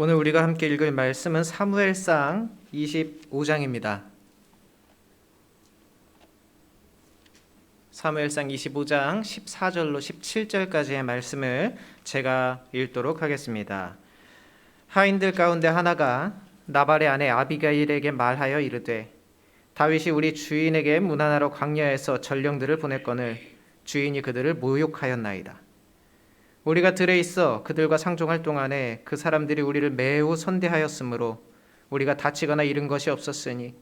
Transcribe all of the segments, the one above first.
오늘 우리가 함께 읽을 말씀은 사무엘상 25장입니다. 사무엘상 25장 14절로 17절까지의 말씀을 제가 읽도록 하겠습니다. 하인들 가운데 하나가 나발의 아내 아비가일에게 말하여 이르되 다윗이 우리 주인에게 문안하러 광야에서 전령들을 보냈거늘 주인이 그들을 모욕하였나이다. 우리가 들에 있어 그들과 상종할 동안에 그 사람들이 우리를 매우 선대하였으므로 우리가 다치거나 잃은 것이 없었으니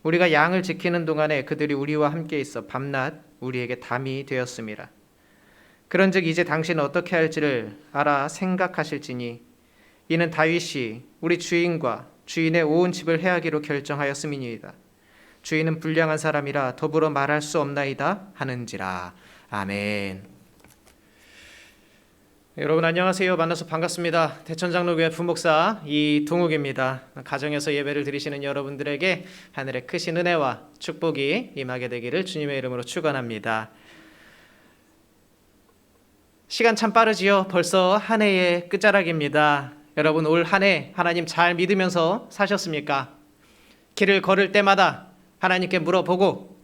우리가 양을 지키는 동안에 그들이 우리와 함께 있어 밤낮 우리에게 담이 되었음이라. 그런즉 이제 당신은 어떻게 할지를 알아 생각하실지니 이는 다윗이 우리 주인과 주인의 온 집을 해하기로 결정하였음이니이다. 주인은 불량한 사람이라 더불어 말할 수 없나이다 하는지라. 아멘. 여러분 안녕하세요. 만나서 반갑습니다. 대천장로교회 부목사 이동욱입니다. 가정에서 예배를 드리시는 여러분들에게 하늘의 크신 은혜와 축복이 임하게 되기를 주님의 이름으로 축원합니다. 시간 참 빠르지요. 벌써 한 해의 끝자락입니다. 여러분 올 한 해 하나님 잘 믿으면서 사셨습니까? 길을 걸을 때마다 하나님께 물어보고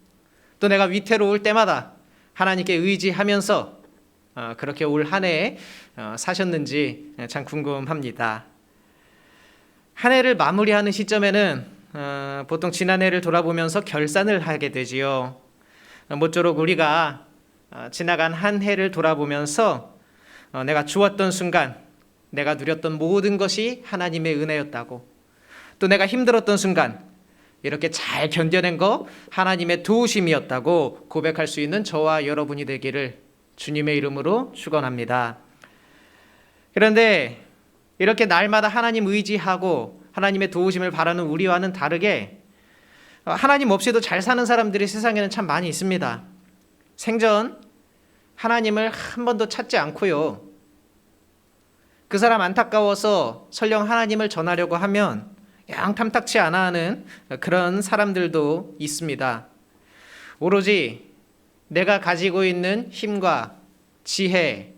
또 내가 위태로울 때마다 하나님께 의지하면서 그렇게 올 한 해 사셨는지 참 궁금합니다. 한 해를 마무리하는 시점에는 보통 지난 해를 돌아보면서 결산을 하게 되지요. 모쪼록 우리가 지나간 한 해를 돌아보면서 내가 주었던 순간, 내가 누렸던 모든 것이 하나님의 은혜였다고, 또 내가 힘들었던 순간 이렇게 잘 견뎌낸 거 하나님의 도우심이었다고 고백할 수 있는 저와 여러분이 되기를 주님의 이름으로 축원합니다. 그런데 이렇게 날마다 하나님 의지하고 하나님의 도우심을 바라는 우리와는 다르게 하나님 없이도 잘 사는 사람들이 세상에는 참 많이 있습니다. 생전 하나님을 한 번도 찾지 않고요. 그 사람 안타까워서 설령 하나님을 전하려고 하면 영 탐탁치 않아 하는 그런 사람들도 있습니다. 오로지 내가 가지고 있는 힘과 지혜,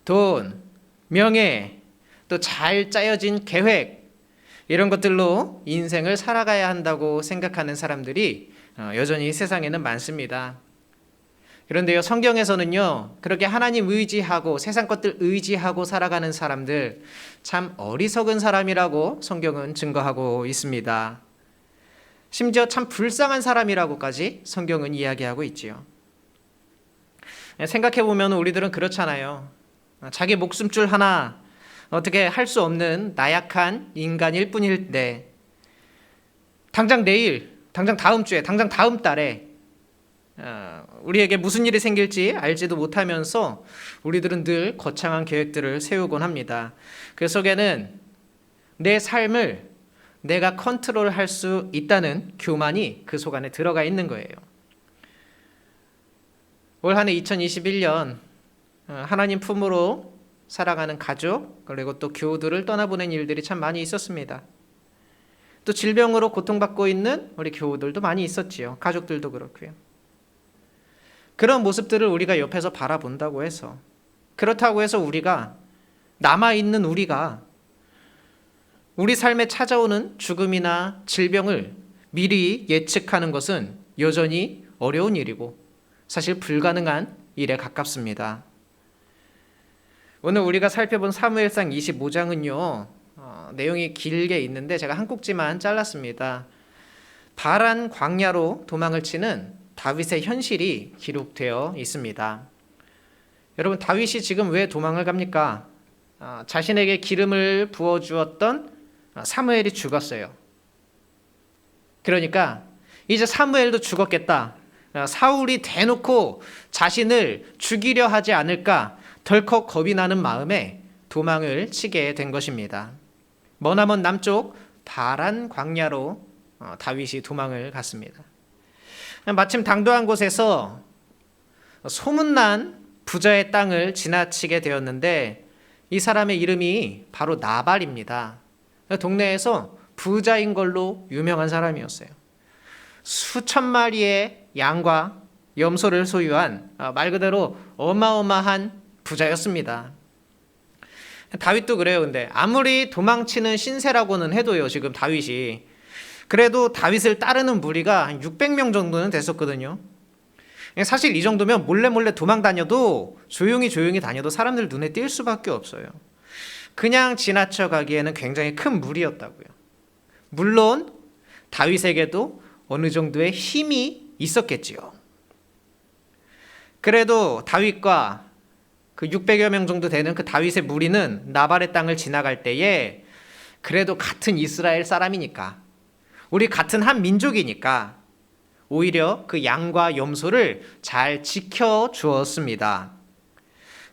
돈, 명예, 또 잘 짜여진 계획, 이런 것들로 인생을 살아가야 한다고 생각하는 사람들이 여전히 세상에는 많습니다. 그런데요, 성경에서는요, 그렇게 하나님 의지하고 세상 것들 의지하고 살아가는 사람들 참 어리석은 사람이라고 성경은 증거하고 있습니다. 심지어 참 불쌍한 사람이라고까지 성경은 이야기하고 있지요. 생각해보면 우리들은 그렇잖아요. 자기 목숨줄 하나 어떻게 할 수 없는 나약한 인간일 뿐인데 당장 내일, 당장 다음 주에, 당장 다음 달에 우리에게 무슨 일이 생길지 알지도 못하면서 우리들은 늘 거창한 계획들을 세우곤 합니다. 그 속에는 내 삶을 내가 컨트롤할 수 있다는 교만이 그 속 안에 들어가 있는 거예요. 올 한 해 2021년 하나님 품으로 살아가는 가족 그리고 또 교우들을 떠나보낸 일들이 참 많이 있었습니다. 또 질병으로 고통받고 있는 우리 교우들도 많이 있었지요. 가족들도 그렇고요. 그런 모습들을 우리가 옆에서 바라본다고 해서, 그렇다고 해서 우리가 남아있는 우리가 우리 삶에 찾아오는 죽음이나 질병을 미리 예측하는 것은 여전히 어려운 일이고 사실 불가능한 일에 가깝습니다. 오늘 우리가 살펴본 사무엘상 25장은요, 내용이 길게 있는데 제가 한 꼭지만 잘랐습니다. 바란 광야로 도망을 치는 다윗의 현실이 기록되어 있습니다. 여러분, 다윗이 지금 왜 도망을 갑니까? 자신에게 기름을 부어주었던 사무엘이 죽었어요. 그러니까 이제 사무엘도 죽었겠다. 사울이 대놓고 자신을 죽이려 하지 않을까 덜컥 겁이 나는 마음에 도망을 치게 된 것입니다. 머나먼 남쪽 바란 광야로 다윗이 도망을 갔습니다. 마침 당도한 곳에서 소문난 부자의 땅을 지나치게 되었는데 이 사람의 이름이 바로 나발입니다. 동네에서 부자인 걸로 유명한 사람이었어요. 수천 마리의 양과 염소를 소유한 말 그대로 어마어마한 부자였습니다. 다윗도 그래요. 근데 아무리 도망치는 신세라고는 해도요, 지금 다윗이 그래도 다윗을 따르는 무리가 한 600명 정도는 됐었거든요. 사실 이 정도면 몰래 도망 다녀도 조용히 다녀도 사람들 눈에 띌 수밖에 없어요. 그냥 지나쳐 가기에는 굉장히 큰 무리였다고요. 물론 다윗에게도 어느 정도의 힘이 있었겠지요. 그래도 다윗과 그 600여 명 정도 되는 그 다윗의 무리는 나발의 땅을 지나갈 때에 그래도 같은 이스라엘 사람이니까, 우리 같은 한 민족이니까 오히려 그 양과 염소를 잘 지켜 주었습니다.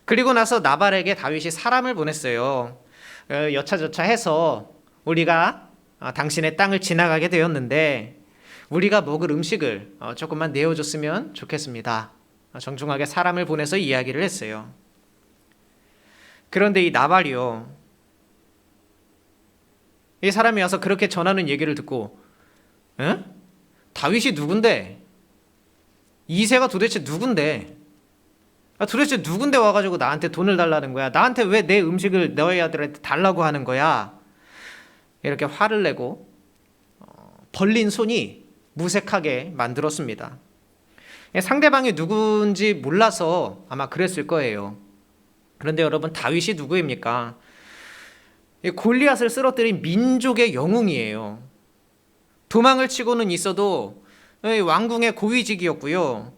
그리고 나서 나발에게 다윗이 사람을 보냈어요. 여차저차 해서 우리가 당신의 땅을 지나가게 되었는데 우리가 먹을 음식을 조금만 내어줬으면 좋겠습니다. 정중하게 사람을 보내서 이야기를 했어요. 그런데 이 나발이요, 이 사람이 와서 그렇게 전하는 얘기를 듣고, 에? 다윗이 누군데? 이새가 도대체 누군데? 도대체 누군데 와가지고 나한테 돈을 달라는 거야? 나한테 왜 내 음식을 너희 아들한테 달라고 하는 거야? 이렇게 화를 내고 벌린 손이 무색하게 만들었습니다. 상대방이 누군지 몰라서 아마 그랬을 거예요. 그런데 여러분, 다윗이 누구입니까? 골리앗을 쓰러뜨린 민족의 영웅이에요. 도망을 치고는 있어도 왕궁의 고위직이었고요,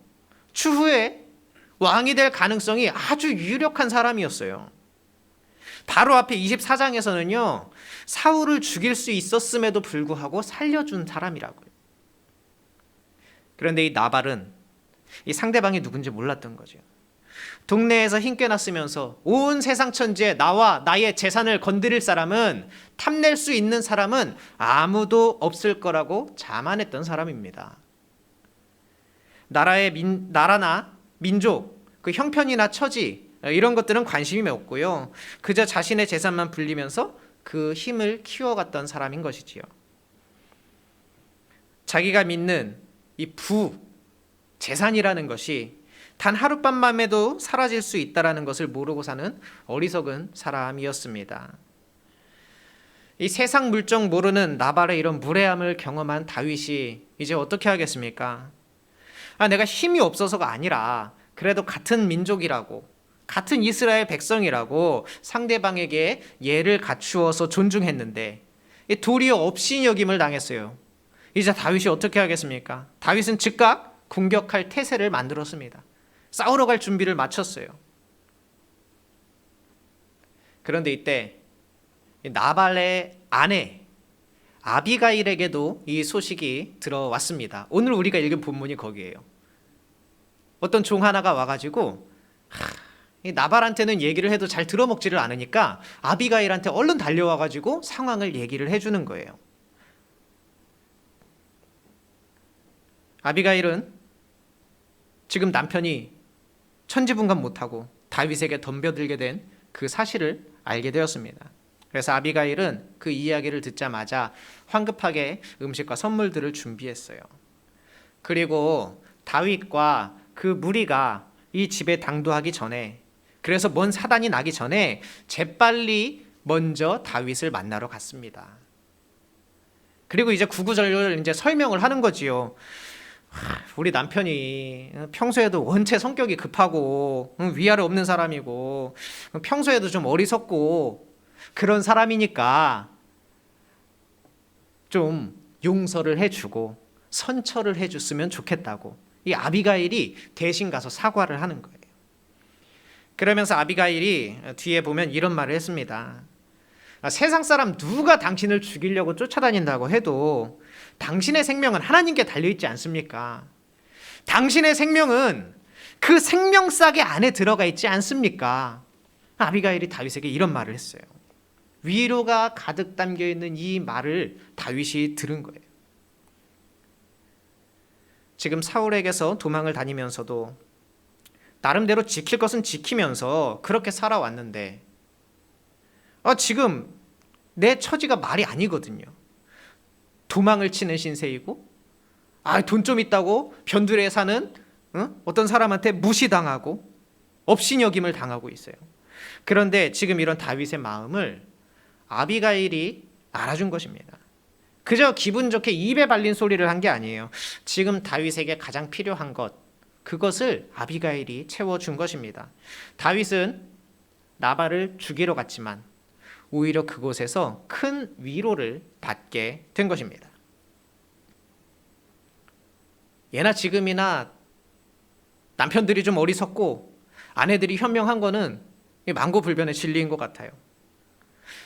추후에 왕이 될 가능성이 아주 유력한 사람이었어요. 바로 앞에 24장에서는요 사울을 죽일 수 있었음에도 불구하고 살려준 사람이라고요. 그런데 이 나발은 이 상대방이 누군지 몰랐던 거죠. 동네에서 힘겨났으면서 온 세상 천지에 나와 나의 재산을 건드릴 사람은, 탐낼 수 있는 사람은 아무도 없을 거라고 자만했던 사람입니다. 나라나 민족, 그 형편이나 처지 이런 것들은 관심이 없고요, 그저 자신의 재산만 불리면서 그 힘을 키워갔던 사람인 것이지요. 자기가 믿는 이 재산이라는 것이 단 하룻밤만에도 사라질 수 있다는 것을 모르고 사는 어리석은 사람이었습니다. 이 세상 물정 모르는 나발의 이런 무례함을 경험한 다윗이 이제 어떻게 하겠습니까? 내가 힘이 없어서가 아니라 그래도 같은 민족이라고, 같은 이스라엘 백성이라고 상대방에게 예를 갖추어서 존중했는데 도리어 업신여김을 당했어요. 이제 다윗이 어떻게 하겠습니까? 다윗은 즉각 공격할 태세를 만들었습니다. 싸우러 갈 준비를 마쳤어요. 그런데 이때 나발의 아내 아비가일에게도 이 소식이 들어왔습니다. 오늘 우리가 읽은 본문이 거기에요. 어떤 종 하나가 와가지고 이 나발한테는 얘기를 해도 잘 들어먹지를 않으니까 아비가일한테 얼른 달려와가지고 상황을 얘기를 해주는 거예요. 아비가일은 지금 남편이 천지분간 못하고 다윗에게 덤벼들게 된 그 사실을 알게 되었습니다. 그래서 아비가일은 그 이야기를 듣자마자 황급하게 음식과 선물들을 준비했어요. 그리고 다윗과 그 무리가 이 집에 당도하기 전에, 그래서 먼 사단이 나기 전에 재빨리 먼저 다윗을 만나러 갔습니다. 그리고 이제 구구절절 이제 설명을 하는 거지요. 우리 남편이 평소에도 원체 성격이 급하고 위아래 없는 사람이고 평소에도 좀 어리석고 그런 사람이니까 좀 용서를 해주고 선처를 해줬으면 좋겠다고 이 아비가일이 대신 가서 사과를 하는 거예요. 그러면서 아비가일이 뒤에 보면 이런 말을 했습니다. 세상 사람 누가 당신을 죽이려고 쫓아다닌다고 해도 당신의 생명은 하나님께 달려있지 않습니까? 당신의 생명은 그 생명싸개 안에 들어가 있지 않습니까? 아비가일이 다윗에게 이런 말을 했어요. 위로가 가득 담겨있는 이 말을 다윗이 들은 거예요. 지금 사울에게서 도망을 다니면서도 나름대로 지킬 것은 지키면서 그렇게 살아왔는데 지금 내 처지가 말이 아니거든요. 도망을 치는 신세이고 돈 좀 있다고 변두리에 사는 어떤 사람한테 무시당하고 업신여김을 당하고 있어요. 그런데 지금 이런 다윗의 마음을 아비가일이 알아준 것입니다. 그저 기분 좋게 입에 발린 소리를 한 게 아니에요. 지금 다윗에게 가장 필요한 것, 그것을 아비가일이 채워준 것입니다. 다윗은 나발을 죽이러 갔지만 오히려 그곳에서 큰 위로를 받게 된 것입니다. 예나 지금이나 남편들이 좀 어리석고 아내들이 현명한 거는 만고불변의 진리인 것 같아요.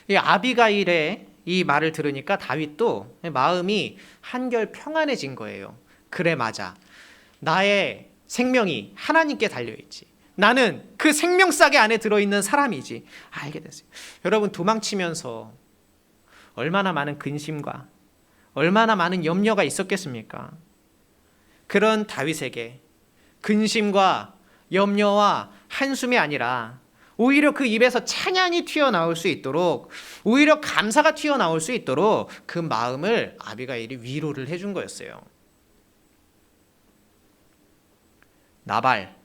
이 아비가일의 이 말을 들으니까 다윗도 마음이 한결 평안해진 거예요. 그래, 맞아. 나의 생명이 하나님께 달려있지. 나는 그 생명싸개 안에 들어있는 사람이지. 알게 됐어요. 여러분, 도망치면서 얼마나 많은 근심과 얼마나 많은 염려가 있었겠습니까? 그런 다윗에게 근심과 염려와 한숨이 아니라 오히려 그 입에서 찬양이 튀어나올 수 있도록, 오히려 감사가 튀어나올 수 있도록 그 마음을 아비가일이 위로를 해준 거였어요. 나발,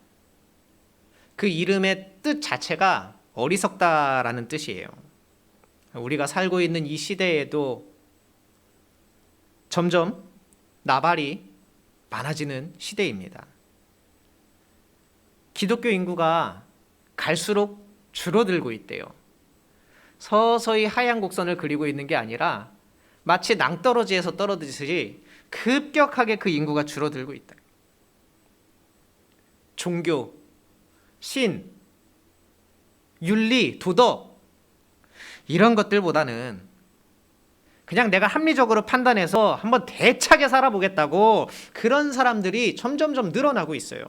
그 이름의 뜻 자체가 어리석다라는 뜻이에요. 우리가 살고 있는 이 시대에도 점점 나발이 많아지는 시대입니다. 기독교 인구가 갈수록 줄어들고 있대요. 서서히 하얀 곡선을 그리고 있는 게 아니라 마치 낭떠러지에서 떨어지듯이 급격하게 그 인구가 줄어들고 있다. 종교, 신, 윤리, 도덕 이런 것들보다는 그냥 내가 합리적으로 판단해서 한번 대차게 살아보겠다고 그런 사람들이 점점점 늘어나고 있어요.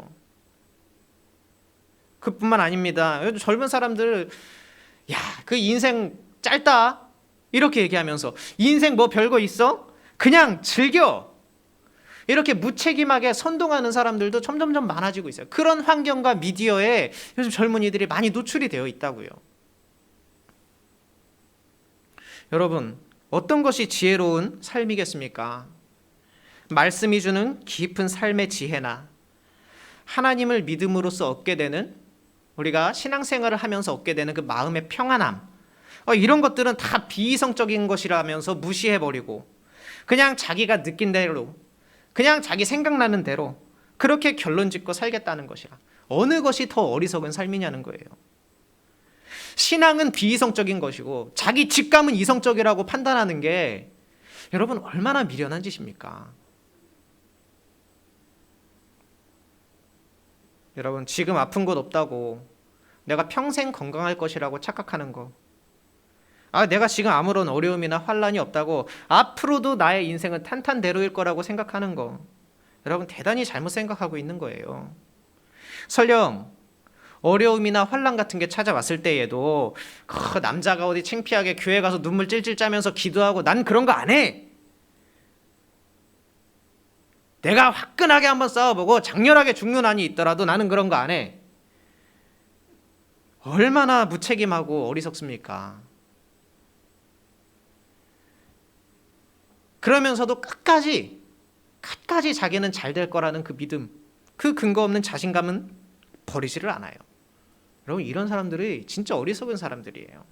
그뿐만 아닙니다. 요즘 젊은 사람들 야, 그 인생 짧다 이렇게 얘기하면서 인생 뭐 별거 있어? 그냥 즐겨. 이렇게 무책임하게 선동하는 사람들도 점점점 많아지고 있어요. 그런 환경과 미디어에 요즘 젊은이들이 많이 노출이 되어 있다고요. 여러분, 어떤 것이 지혜로운 삶이겠습니까? 말씀이 주는 깊은 삶의 지혜나 하나님을 믿음으로써 얻게 되는, 우리가 신앙생활을 하면서 얻게 되는 그 마음의 평안함, 이런 것들은 다 비이성적인 것이라면서 무시해버리고 그냥 자기가 느낀 대로, 그냥 자기 생각나는 대로 그렇게 결론 짓고 살겠다는 것이라. 어느 것이 더 어리석은 삶이냐는 거예요. 신앙은 비이성적인 것이고 자기 직감은 이성적이라고 판단하는 게 여러분 얼마나 미련한 짓입니까? 여러분, 지금 아픈 곳 없다고 내가 평생 건강할 것이라고 착각하는 거, 내가 지금 아무런 어려움이나 환란이 없다고 앞으로도 나의 인생은 탄탄대로일 거라고 생각하는 거, 여러분 대단히 잘못 생각하고 있는 거예요. 설령 어려움이나 환란 같은 게 찾아왔을 때에도 남자가 어디 창피하게 교회 가서 눈물 찔찔 짜면서 기도하고 난 그런 거 안 해. 내가 화끈하게 한번 싸워보고 장렬하게 죽는 한이 있더라도 나는 그런 거 안 해. 얼마나 무책임하고 어리석습니까? 그러면서도 끝까지 자기는 잘 될 거라는 그 믿음, 그 근거 없는 자신감은 버리지를 않아요. 여러분, 이런 사람들이 진짜 어리석은 사람들이에요.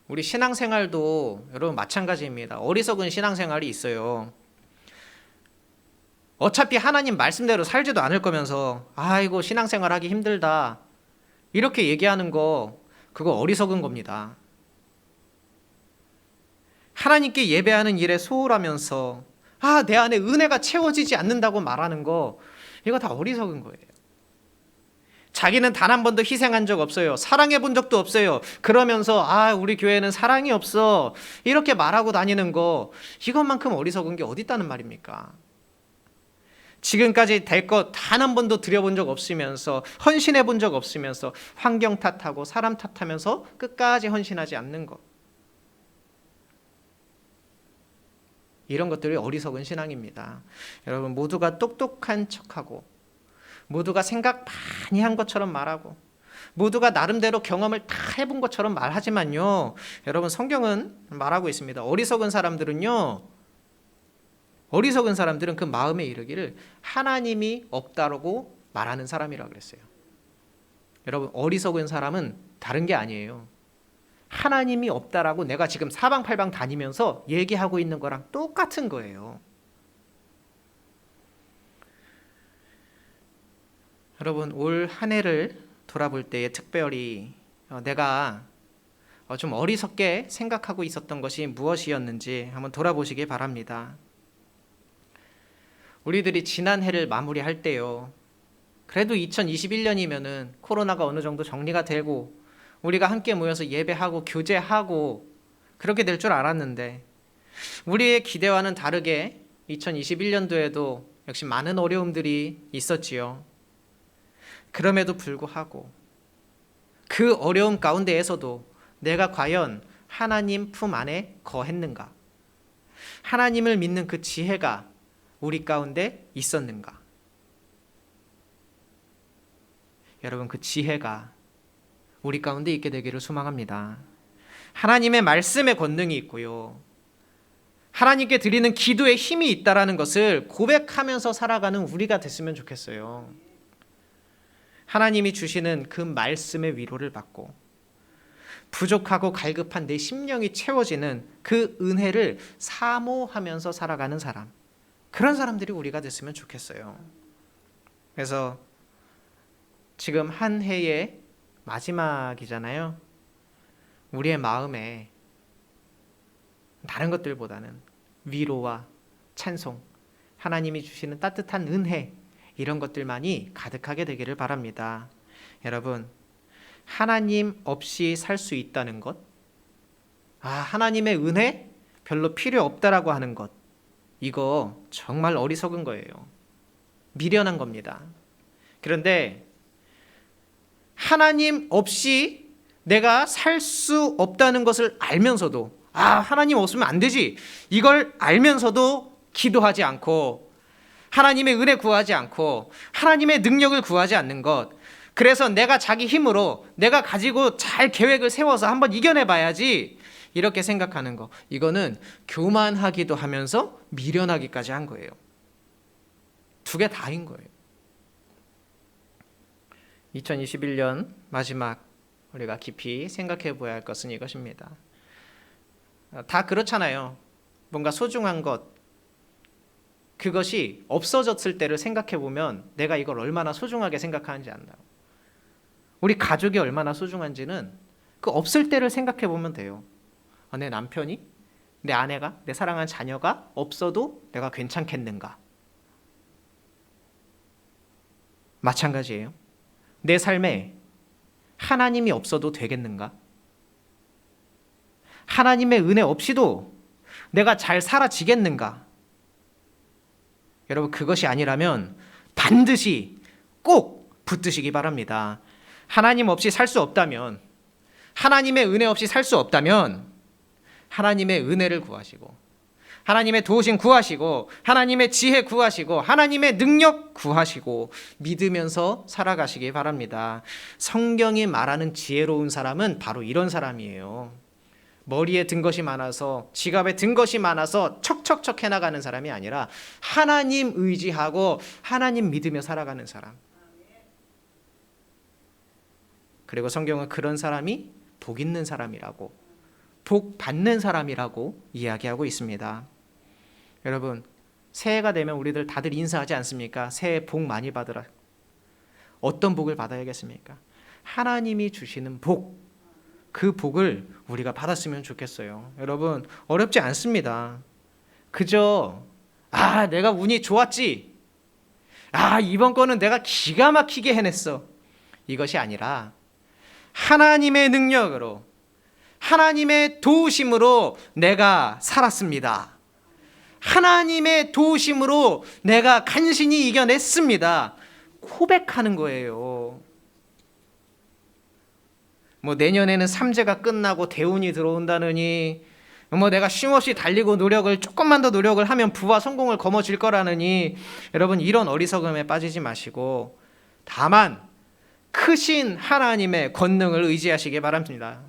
우리 신앙생활도 여러분 마찬가지입니다. 어리석은 신앙생활이 있어요. 어차피 하나님 말씀대로 살지도 않을 거면서 아이고 신앙생활 하기 힘들다 이렇게 얘기하는 거, 그거 어리석은 겁니다. 하나님께 예배하는 일에 소홀하면서 내 안에 은혜가 채워지지 않는다고 말하는 거, 이거 다 어리석은 거예요. 자기는 단 한 번도 희생한 적 없어요. 사랑해 본 적도 없어요. 그러면서 우리 교회는 사랑이 없어 이렇게 말하고 다니는 거, 이것만큼 어리석은 게 어디 있다는 말입니까? 지금까지 될 것 단 한 번도 드려본 적 없으면서, 헌신해 본 적 없으면서 환경 탓하고 사람 탓하면서 끝까지 헌신하지 않는 것, 이런 것들이 어리석은 신앙입니다. 여러분, 모두가 똑똑한 척하고 모두가 생각 많이 한 것처럼 말하고 모두가 나름대로 경험을 다 해본 것처럼 말하지만요, 여러분 성경은 말하고 있습니다. 어리석은 사람들은 그 마음에 이르기를 하나님이 없다라고 말하는 사람이라고 그랬어요. 여러분, 어리석은 사람은 다른 게 아니에요. 하나님이 없다라고 내가 지금 사방팔방 다니면서 얘기하고 있는 거랑 똑같은 거예요. 여러분, 올 한 해를 돌아볼 때에 특별히 내가 좀 어리석게 생각하고 있었던 것이 무엇이었는지 한번 돌아보시기 바랍니다. 우리들이 지난 해를 마무리할 때요, 그래도 2021년이면은 코로나가 어느 정도 정리가 되고 우리가 함께 모여서 예배하고 교제하고 그렇게 될 줄 알았는데, 우리의 기대와는 다르게 2021년도에도 역시 많은 어려움들이 있었지요. 그럼에도 불구하고 그 어려움 가운데에서도 내가 과연 하나님 품 안에 거했는가? 하나님을 믿는 그 지혜가 우리 가운데 있었는가? 여러분, 그 지혜가 우리 가운데 있게 되기를 소망합니다. 하나님의 말씀의 권능이 있고요, 하나님께 드리는 기도의 힘이 있다라는 것을 고백하면서 살아가는 우리가 됐으면 좋겠어요. 하나님이 주시는 그 말씀의 위로를 받고 부족하고 갈급한 내 심령이 채워지는 그 은혜를 사모하면서 살아가는 사람, 그런 사람들이 우리가 됐으면 좋겠어요. 그래서 지금 한 해의 마지막이잖아요. 우리의 마음에 다른 것들보다는 위로와 찬송, 하나님이 주시는 따뜻한 은혜, 이런 것들만이 가득하게 되기를 바랍니다. 여러분, 하나님 없이 살 수 있다는 것, 하나님의 은혜 별로 필요 없다라고 하는 것, 이거 정말 어리석은 거예요. 미련한 겁니다. 그런데 하나님 없이 내가 살 수 없다는 것을 알면서도, 하나님 없으면 안 되지, 이걸 알면서도 기도하지 않고 하나님의 은혜 구하지 않고 하나님의 능력을 구하지 않는 것, 그래서 내가 자기 힘으로 내가 가지고 잘 계획을 세워서 한번 이겨내 봐야지, 이렇게 생각하는 거, 이거는 교만하기도 하면서 미련하기까지 한 거예요. 두 개 다인 거예요. 2021년 마지막 우리가 깊이 생각해 보아야 할 것은 이것입니다. 다 그렇잖아요. 뭔가 소중한 것, 그것이 없어졌을 때를 생각해 보면 내가 이걸 얼마나 소중하게 생각하는지 안다고. 우리 가족이 얼마나 소중한지는 그 없을 때를 생각해 보면 돼요. 내 남편이, 내 아내가, 내 사랑하는 자녀가 없어도 내가 괜찮겠는가? 마찬가지예요. 내 삶에 하나님이 없어도 되겠는가? 하나님의 은혜 없이도 내가 잘 살아지겠는가? 여러분, 그것이 아니라면 반드시 꼭 붙드시기 바랍니다. 하나님 없이 살 수 없다면, 하나님의 은혜 없이 살 수 없다면 하나님의 은혜를 구하시고, 하나님의 도우심 구하시고, 하나님의 지혜 구하시고, 하나님의 능력 구하시고 믿으면서 살아가시기 바랍니다. 성경이 말하는 지혜로운 사람은 바로 이런 사람이에요. 머리에 든 것이 많아서, 지갑에 든 것이 많아서 척척척 해나가는 사람이 아니라 하나님 의지하고 하나님 믿으며 살아가는 사람. 그리고 성경은 그런 사람이 복 있는 사람이라고, 복 받는 사람이라고 이야기하고 있습니다. 여러분, 새해가 되면 우리들 다들 인사하지 않습니까? 새해 복 많이 받으라. 어떤 복을 받아야겠습니까? 하나님이 주시는 복, 그 복을 우리가 받았으면 좋겠어요. 여러분, 어렵지 않습니다. 그저 내가 운이 좋았지, 이번 거는 내가 기가 막히게 해냈어, 이것이 아니라 하나님의 능력으로, 하나님의 도우심으로 내가 살았습니다. 하나님의 도우심으로 내가 간신히 이겨냈습니다. 고백하는 거예요. 내년에는 삼재가 끝나고 대운이 들어온다느니, 내가 쉼없이 달리고 노력을 조금만 더 노력을 하면 부와 성공을 거머쥘 거라느니, 여러분, 이런 어리석음에 빠지지 마시고 다만 크신 하나님의 권능을 의지하시기 바랍니다.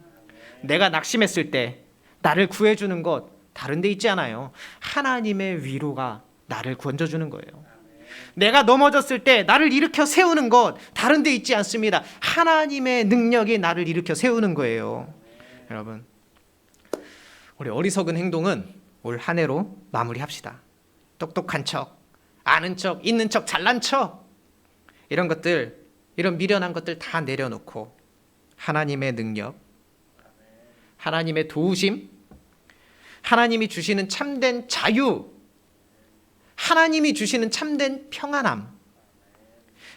내가 낙심했을 때 나를 구해주는 것 다른 데 있지 않아요. 하나님의 위로가 나를 건져주는 거예요. 내가 넘어졌을 때 나를 일으켜 세우는 것 다른 데 있지 않습니다. 하나님의 능력이 나를 일으켜 세우는 거예요. 여러분, 우리 어리석은 행동은 올 한 해로 마무리합시다. 똑똑한 척, 아는 척, 있는 척, 잘난 척, 이런 것들, 이런 미련한 것들 다 내려놓고 하나님의 능력, 하나님의 도우심, 하나님이 주시는 참된 자유, 하나님이 주시는 참된 평안함,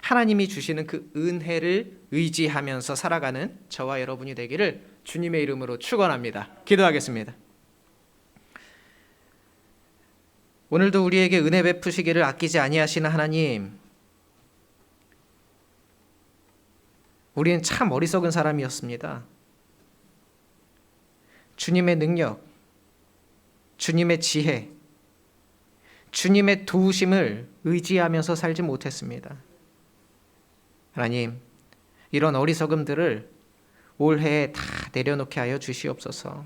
하나님이 주시는 그 은혜를 의지하면서 살아가는 저와 여러분이 되기를 주님의 이름으로 축원합니다. 기도하겠습니다. 오늘도 우리에게 은혜 베푸시기를 아끼지 아니하시는 하나님, 우리는 참 어리석은 사람이었습니다. 주님의 능력, 주님의 지혜, 주님의 도우심을 의지하면서 살지 못했습니다. 하나님, 이런 어리석음들을 올해에 다 내려놓게 하여 주시옵소서.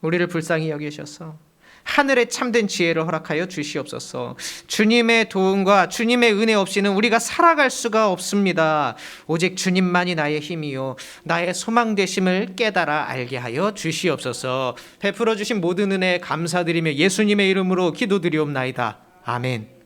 우리를 불쌍히 여기셔서 하늘의 참된 지혜를 허락하여 주시옵소서. 주님의 도움과 주님의 은혜 없이는 우리가 살아갈 수가 없습니다. 오직 주님만이 나의 힘이요 나의 소망 되심을 깨달아 알게 하여 주시옵소서. 베풀어 주신 모든 은혜 감사드리며 예수님의 이름으로 기도드리옵나이다. 아멘.